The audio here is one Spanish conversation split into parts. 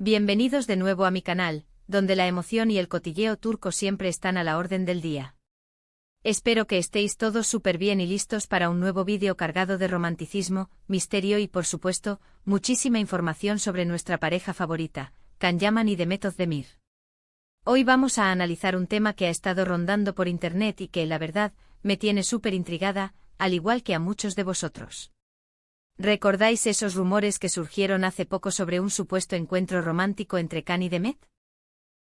Bienvenidos de nuevo a mi canal, donde la emoción y el cotilleo turco siempre están a la orden del día. Espero que estéis todos súper bien y listos para un nuevo vídeo cargado de romanticismo, misterio y por supuesto, muchísima información sobre nuestra pareja favorita, Can Yaman y Demet Özdemir. Hoy vamos a analizar un tema que ha estado rondando por internet y que, la verdad, me tiene súper intrigada, al igual que a muchos de vosotros. ¿Recordáis esos rumores que surgieron hace poco sobre un supuesto encuentro romántico entre Can y Demet?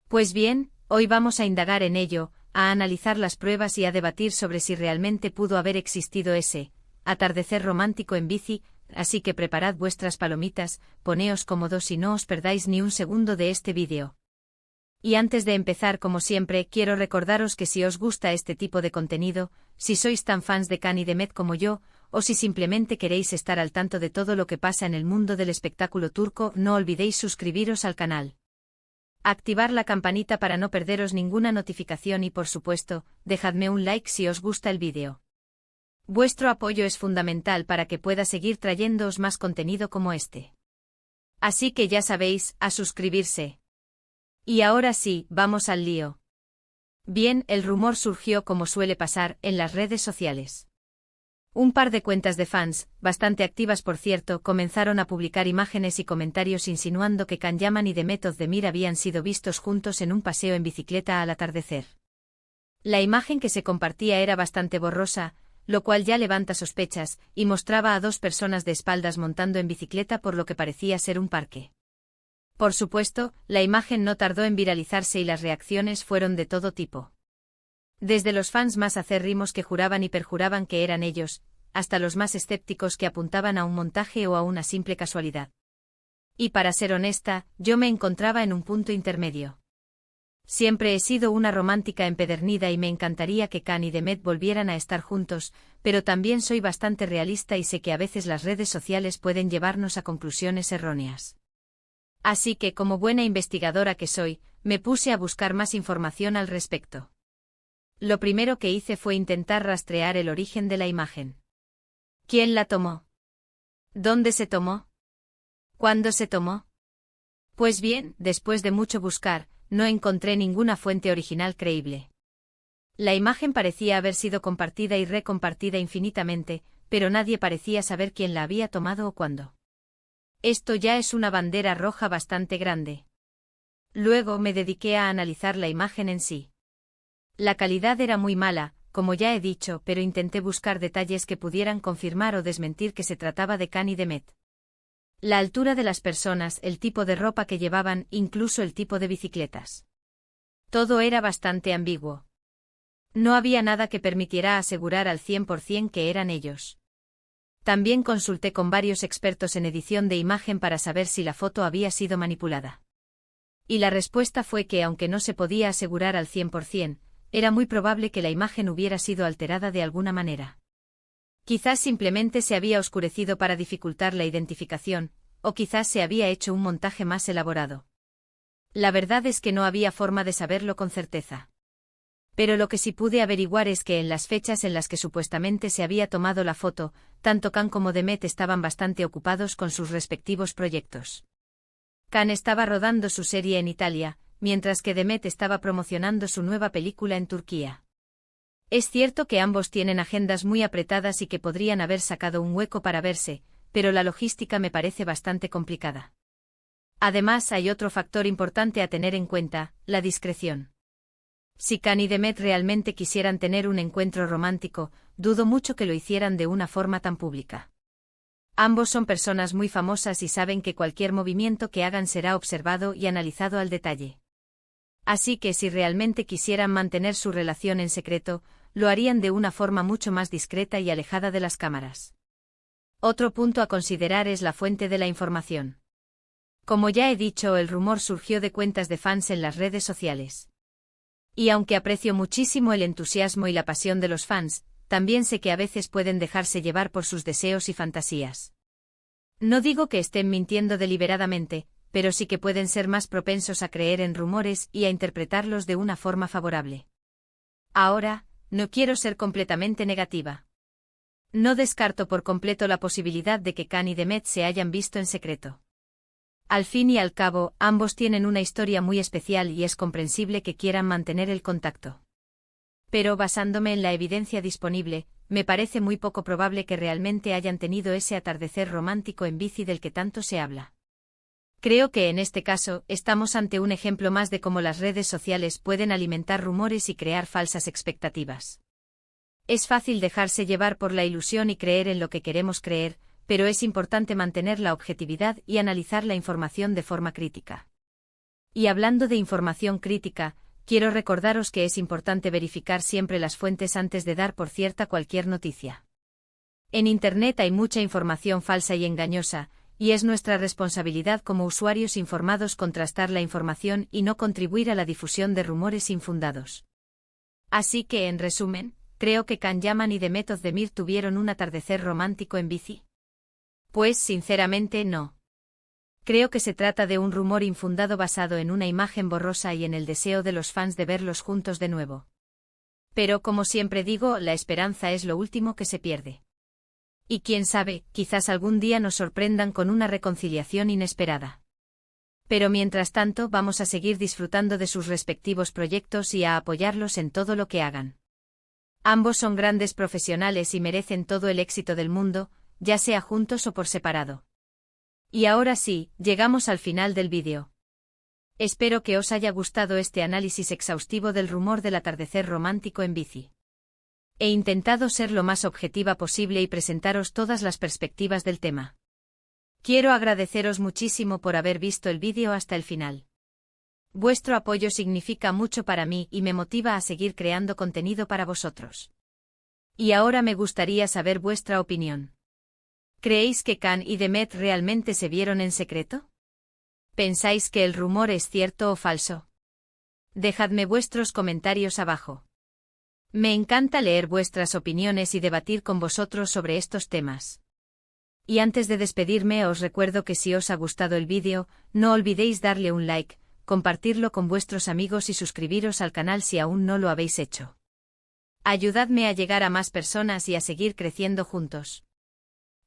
Pues bien, hoy vamos a indagar en ello, a analizar las pruebas y a debatir sobre si realmente pudo haber existido ese atardecer romántico en bici, así que preparad vuestras palomitas, poneos cómodos y no os perdáis ni un segundo de este vídeo. Y antes de empezar, como siempre, quiero recordaros que si os gusta este tipo de contenido, si sois tan fans de Can y Demet como yo, o si simplemente queréis estar al tanto de todo lo que pasa en el mundo del espectáculo turco, no olvidéis suscribiros al canal. Activar la campanita para no perderos ninguna notificación y por supuesto, dejadme un like si os gusta el vídeo. Vuestro apoyo es fundamental para que pueda seguir trayéndoos más contenido como este. Así que ya sabéis, a suscribirse. Y ahora sí, vamos al lío. Bien, el rumor surgió como suele pasar, en las redes sociales. Un par de cuentas de fans, bastante activas por cierto, comenzaron a publicar imágenes y comentarios insinuando que Can Yaman y Demet Özdemir habían sido vistos juntos en un paseo en bicicleta al atardecer. La imagen que se compartía era bastante borrosa, lo cual ya levanta sospechas, y mostraba a dos personas de espaldas montando en bicicleta por lo que parecía ser un parque. Por supuesto, la imagen no tardó en viralizarse y las reacciones fueron de todo tipo. Desde los fans más acérrimos que juraban y perjuraban que eran ellos, hasta los más escépticos que apuntaban a un montaje o a una simple casualidad. Y para ser honesta, yo me encontraba en un punto intermedio. Siempre he sido una romántica empedernida y me encantaría que Can y Demet volvieran a estar juntos, pero también soy bastante realista y sé que a veces las redes sociales pueden llevarnos a conclusiones erróneas. Así que, como buena investigadora que soy, me puse a buscar más información al respecto. Lo primero que hice fue intentar rastrear el origen de la imagen. ¿Quién la tomó? ¿Dónde se tomó? ¿Cuándo se tomó? Pues bien, después de mucho buscar, no encontré ninguna fuente original creíble. La imagen parecía haber sido compartida y recompartida infinitamente, pero nadie parecía saber quién la había tomado o cuándo. Esto ya es una bandera roja bastante grande. Luego me dediqué a analizar la imagen en sí. La calidad era muy mala, como ya he dicho, pero intenté buscar detalles que pudieran confirmar o desmentir que se trataba de Can y Demet. La altura de las personas, el tipo de ropa que llevaban, incluso el tipo de bicicletas. Todo era bastante ambiguo. No había nada que permitiera asegurar al 100% que eran ellos. También consulté con varios expertos en edición de imagen para saber si la foto había sido manipulada. Y la respuesta fue que aunque no se podía asegurar al 100%, era muy probable que la imagen hubiera sido alterada de alguna manera. Quizás simplemente se había oscurecido para dificultar la identificación, o quizás se había hecho un montaje más elaborado. La verdad es que no había forma de saberlo con certeza. Pero lo que sí pude averiguar es que en las fechas en las que supuestamente se había tomado la foto, tanto Can como Demet estaban bastante ocupados con sus respectivos proyectos. Can estaba rodando su serie en Italia, mientras que Demet estaba promocionando su nueva película en Turquía. Es cierto que ambos tienen agendas muy apretadas y que podrían haber sacado un hueco para verse, pero la logística me parece bastante complicada. Además, hay otro factor importante a tener en cuenta, la discreción. Si Can y Demet realmente quisieran tener un encuentro romántico, dudo mucho que lo hicieran de una forma tan pública. Ambos son personas muy famosas y saben que cualquier movimiento que hagan será observado y analizado al detalle. Así que si realmente quisieran mantener su relación en secreto, lo harían de una forma mucho más discreta y alejada de las cámaras. Otro punto a considerar es la fuente de la información. Como ya he dicho, el rumor surgió de cuentas de fans en las redes sociales. Y aunque aprecio muchísimo el entusiasmo y la pasión de los fans, también sé que a veces pueden dejarse llevar por sus deseos y fantasías. No digo que estén mintiendo deliberadamente, pero sí que pueden ser más propensos a creer en rumores y a interpretarlos de una forma favorable. Ahora, no quiero ser completamente negativa. No descarto por completo la posibilidad de que Can y Demet se hayan visto en secreto. Al fin y al cabo, ambos tienen una historia muy especial y es comprensible que quieran mantener el contacto. Pero basándome en la evidencia disponible, me parece muy poco probable que realmente hayan tenido ese atardecer romántico en bici del que tanto se habla. Creo que en este caso, estamos ante un ejemplo más de cómo las redes sociales pueden alimentar rumores y crear falsas expectativas. Es fácil dejarse llevar por la ilusión y creer en lo que queremos creer, pero es importante mantener la objetividad y analizar la información de forma crítica. Y hablando de información crítica, quiero recordaros que es importante verificar siempre las fuentes antes de dar por cierta cualquier noticia. En Internet hay mucha información falsa y engañosa, y es nuestra responsabilidad como usuarios informados contrastar la información y no contribuir a la difusión de rumores infundados. Así que, en resumen, creo que Can Yaman y Demet Özdemir tuvieron un atardecer romántico en bici. Pues sinceramente no. Creo que se trata de un rumor infundado basado en una imagen borrosa y en el deseo de los fans de verlos juntos de nuevo. Pero como siempre digo, la esperanza es lo último que se pierde. Y quién sabe, quizás algún día nos sorprendan con una reconciliación inesperada. Pero mientras tanto vamos a seguir disfrutando de sus respectivos proyectos y a apoyarlos en todo lo que hagan. Ambos son grandes profesionales y merecen todo el éxito del mundo, ya sea juntos o por separado. Y ahora sí, llegamos al final del vídeo. Espero que os haya gustado este análisis exhaustivo del rumor del atardecer romántico en bici. He intentado ser lo más objetiva posible y presentaros todas las perspectivas del tema. Quiero agradeceros muchísimo por haber visto el vídeo hasta el final. Vuestro apoyo significa mucho para mí y me motiva a seguir creando contenido para vosotros. Y ahora me gustaría saber vuestra opinión. ¿Creéis que Can y Demet realmente se vieron en secreto? ¿Pensáis que el rumor es cierto o falso? Dejadme vuestros comentarios abajo. Me encanta leer vuestras opiniones y debatir con vosotros sobre estos temas. Y antes de despedirme os recuerdo que si os ha gustado el vídeo, no olvidéis darle un like, compartirlo con vuestros amigos y suscribiros al canal si aún no lo habéis hecho. Ayudadme a llegar a más personas y a seguir creciendo juntos.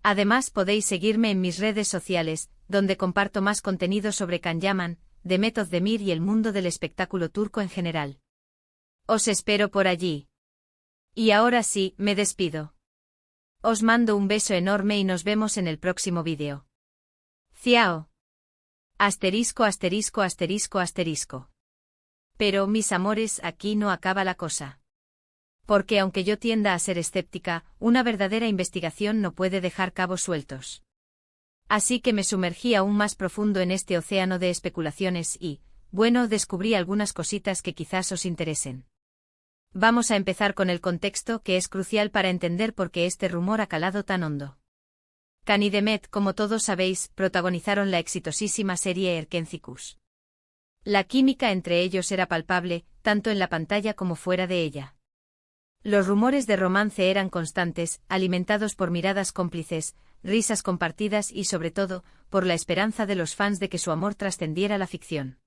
Además podéis seguirme en mis redes sociales, donde comparto más contenido sobre Can Yaman, Demet Özdemir y el mundo del espectáculo turco en general. Os espero por allí. Y ahora sí, me despido. Os mando un beso enorme y nos vemos en el próximo vídeo. Ciao. Asterisco asterisco asterisco asterisco. Pero, mis amores, aquí no acaba la cosa. Porque aunque yo tienda a ser escéptica, una verdadera investigación no puede dejar cabos sueltos. Así que me sumergí aún más profundo en este océano de especulaciones y, bueno, descubrí algunas cositas que quizás os interesen. Vamos a empezar con el contexto que es crucial para entender por qué este rumor ha calado tan hondo. Can y Demet, como todos sabéis, protagonizaron la exitosísima serie Erkencikus. La química entre ellos era palpable, tanto en la pantalla como fuera de ella. Los rumores de romance eran constantes, alimentados por miradas cómplices, risas compartidas y sobre todo, por la esperanza de los fans de que su amor trascendiera la ficción.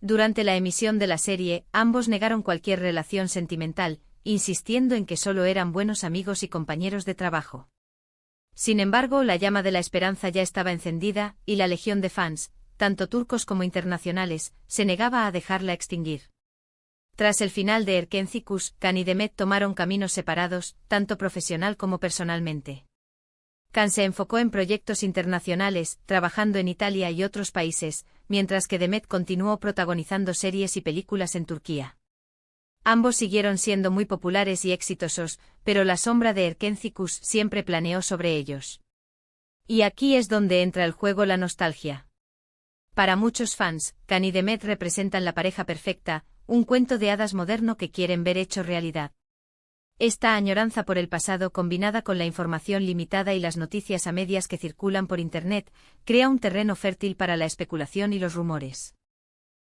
Durante la emisión de la serie, ambos negaron cualquier relación sentimental, insistiendo en que solo eran buenos amigos y compañeros de trabajo. Sin embargo, la llama de la esperanza ya estaba encendida, y la legión de fans, tanto turcos como internacionales, se negaba a dejarla extinguir. Tras el final de Erkencikus, Can y Demet tomaron caminos separados, tanto profesional como personalmente. Can se enfocó en proyectos internacionales, trabajando en Italia y otros países, mientras que Demet continuó protagonizando series y películas en Turquía. Ambos siguieron siendo muy populares y exitosos, pero la sombra de Erkencikus siempre planeó sobre ellos. Y aquí es donde entra el juego la nostalgia. Para muchos fans, Can y Demet representan la pareja perfecta, un cuento de hadas moderno que quieren ver hecho realidad. Esta añoranza por el pasado combinada con la información limitada y las noticias a medias que circulan por Internet, crea un terreno fértil para la especulación y los rumores.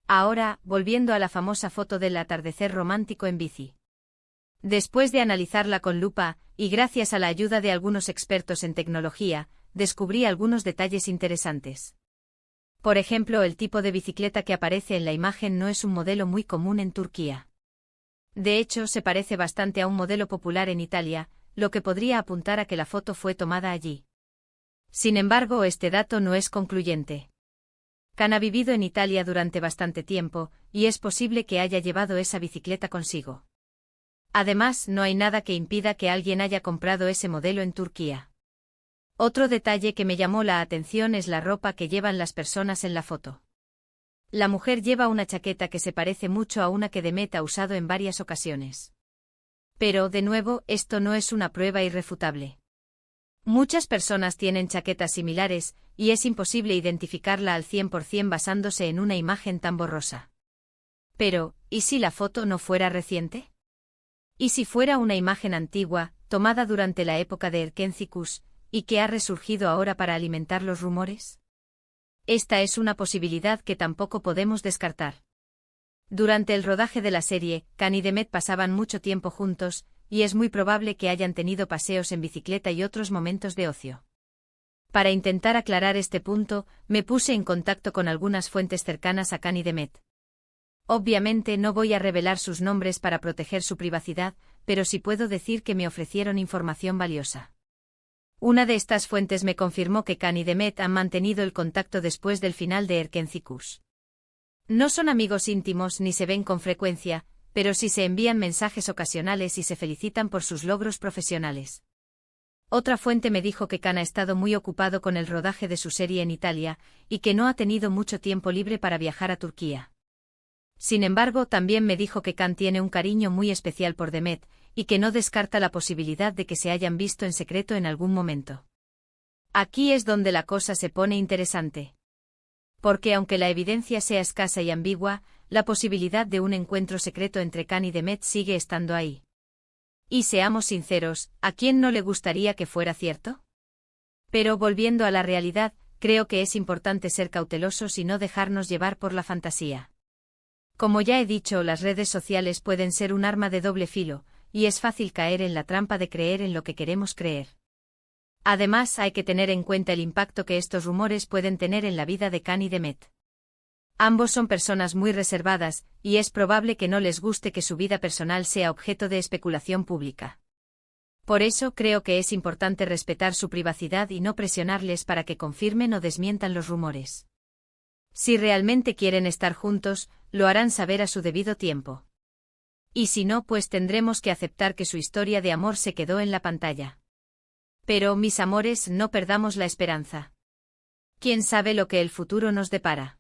Ahora, volviendo a la famosa foto del atardecer romántico en bici. Después de analizarla con lupa, y gracias a la ayuda de algunos expertos en tecnología, descubrí algunos detalles interesantes. Por ejemplo, el tipo de bicicleta que aparece en la imagen no es un modelo muy común en Turquía. De hecho, se parece bastante a un modelo popular en Italia, lo que podría apuntar a que la foto fue tomada allí. Sin embargo, este dato no es concluyente. Can ha vivido en Italia durante bastante tiempo, y es posible que haya llevado esa bicicleta consigo. Además, no hay nada que impida que alguien haya comprado ese modelo en Turquía. Otro detalle que me llamó la atención es la ropa que llevan las personas en la foto. La mujer lleva una chaqueta que se parece mucho a una que Demet ha usado en varias ocasiones. Pero, de nuevo, esto no es una prueba irrefutable. Muchas personas tienen chaquetas similares, y es imposible identificarla al 100% basándose en una imagen tan borrosa. Pero, ¿y si la foto no fuera reciente? ¿Y si fuera una imagen antigua, tomada durante la época de Erkenci-Kuş, y que ha resurgido ahora para alimentar los rumores? Esta es una posibilidad que tampoco podemos descartar. Durante el rodaje de la serie, Can y Demet pasaban mucho tiempo juntos, y es muy probable que hayan tenido paseos en bicicleta y otros momentos de ocio. Para intentar aclarar este punto, me puse en contacto con algunas fuentes cercanas a Can y Demet. Obviamente no voy a revelar sus nombres para proteger su privacidad, pero sí puedo decir que me ofrecieron información valiosa. Una de estas fuentes me confirmó que Can y Demet han mantenido el contacto después del final de Erkenci-Kuş. No son amigos íntimos ni se ven con frecuencia, pero sí se envían mensajes ocasionales y se felicitan por sus logros profesionales. Otra fuente me dijo que Can ha estado muy ocupado con el rodaje de su serie en Italia, y que no ha tenido mucho tiempo libre para viajar a Turquía. Sin embargo, también me dijo que Can tiene un cariño muy especial por Demet, y que no descarta la posibilidad de que se hayan visto en secreto en algún momento. Aquí es donde la cosa se pone interesante. Porque aunque la evidencia sea escasa y ambigua, la posibilidad de un encuentro secreto entre Can y Demet sigue estando ahí. Y seamos sinceros, ¿a quién no le gustaría que fuera cierto? Pero volviendo a la realidad, creo que es importante ser cautelosos y no dejarnos llevar por la fantasía. Como ya he dicho, las redes sociales pueden ser un arma de doble filo, y es fácil caer en la trampa de creer en lo que queremos creer. Además, hay que tener en cuenta el impacto que estos rumores pueden tener en la vida de Can y Demet. Ambos son personas muy reservadas, y es probable que no les guste que su vida personal sea objeto de especulación pública. Por eso creo que es importante respetar su privacidad y no presionarles para que confirmen o desmientan los rumores. Si realmente quieren estar juntos, lo harán saber a su debido tiempo. Y si no, pues tendremos que aceptar que su historia de amor se quedó en la pantalla. Pero, mis amores, no perdamos la esperanza. ¿Quién sabe lo que el futuro nos depara?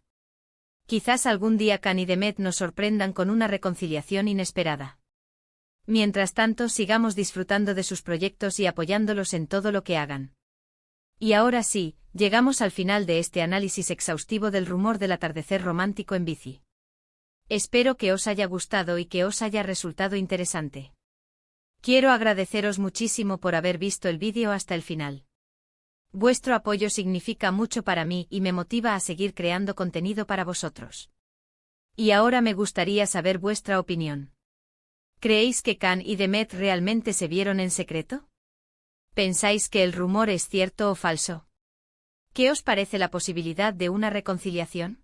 Quizás algún día Can y Demet nos sorprendan con una reconciliación inesperada. Mientras tanto, sigamos disfrutando de sus proyectos y apoyándolos en todo lo que hagan. Y ahora sí, llegamos al final de este análisis exhaustivo del rumor del atardecer romántico en bici. Espero que os haya gustado y que os haya resultado interesante. Quiero agradeceros muchísimo por haber visto el vídeo hasta el final. Vuestro apoyo significa mucho para mí y me motiva a seguir creando contenido para vosotros. Y ahora me gustaría saber vuestra opinión. ¿Creéis que Can y Demet realmente se vieron en secreto? ¿Pensáis que el rumor es cierto o falso? ¿Qué os parece la posibilidad de una reconciliación?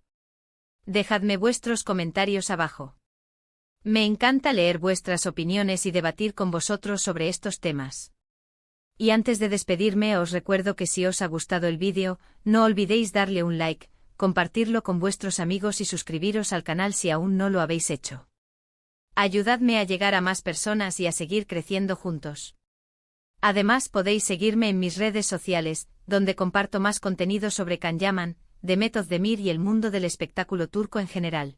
Dejadme vuestros comentarios abajo. Me encanta leer vuestras opiniones y debatir con vosotros sobre estos temas. Y antes de despedirme os recuerdo que si os ha gustado el vídeo, no olvidéis darle un like, compartirlo con vuestros amigos y suscribiros al canal si aún no lo habéis hecho. Ayudadme a llegar a más personas y a seguir creciendo juntos. Además podéis seguirme en mis redes sociales, donde comparto más contenido sobre Can Yaman, Demet Özdemir y el mundo del espectáculo turco en general.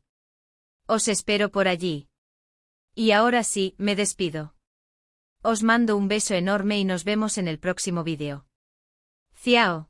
Os espero por allí. Y ahora sí, me despido. Os mando un beso enorme y nos vemos en el próximo vídeo. Ciao.